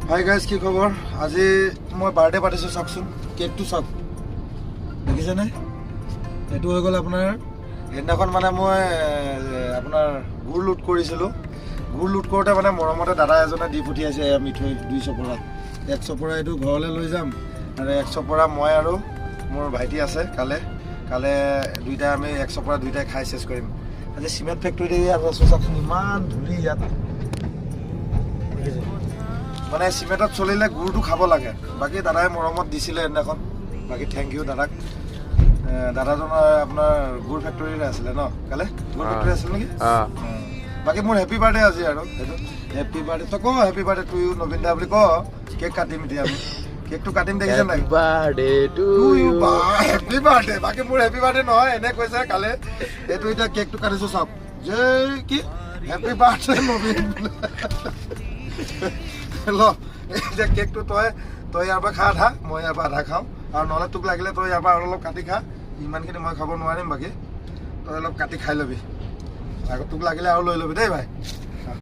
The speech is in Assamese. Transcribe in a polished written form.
হাই গাইজ, কি খবৰ? আজি মই বাৰ্থডে পাতিছোঁ। চাওকচোন কেকটো চাওক, দেখিছেনে? এইটো হৈ গ'ল আপোনাৰ সেইদিনাখন মানে মই আপোনাৰ গুড় লুট কৰিছিলোঁ। গুড় লুট কৰোঁতে মানে মৰমতে দাদা এজনে দি পঠিয়াইছে মিঠৈ 2 চপৰা। 1 চপৰা এইটো ঘৰলৈ লৈ যাম আৰু 1 চপৰা মই আৰু মোৰ ভাইটি আছে কালে দুইটাই আমি 1 চপৰা দুইটাই খাই চেছ কৰিম। আজি চিমেণ্ট ফেক্টৰী আছোঁ। চাওকচোন ইমান ধূলি ইয়াত। মানে চিমেণ্টত চলিলে গুড়টো খাব লাগে। বাকী দাদাই মৰমত দিছিলে সেইদিনাখন। বাকী থেংক ইউ দাদাক। দাদাজনৰ আপোনাৰ গুড় ফেক্টৰীৰে আছিলে ন কালে? গুড় ফেক্টৰী আছিল নেকি? বাকী মোৰ হেপী বাৰ্থডে আজি আৰু সেইটো হেপী বাৰ্থডে। তই ক হেপী বাৰ্থডে টু ইউ নবীন দা বুলি ক। কেক কাটিম এতিয়া আমি। কেকটো কাটিম, দেখিছে নাই? Birthday to you. Happy birthday. বাকী মোৰ হেপী বাৰ্থডে নহয়, এনে কৈছে কালে। এইটো এতিয়া কেকটো কাটিছোঁ চাওক। যে কি হেপী বাৰ্থডে নবীন। ল এতিয়া কেকটো তই ইয়াৰ পৰা খা আধা, মই ইয়াৰ পৰা আধা খাওঁ। আৰু নহ'লে তোক লাগিলে তই ইয়াৰ পৰা আৰু অলপ কাটি খা। ইমানখিনি মই খাব নোৱাৰিম। বাকী তই অলপ কাটি খাই ল'বি। আকৌ তোক লাগিলে আৰু লৈ ল'বি দেই ভাই।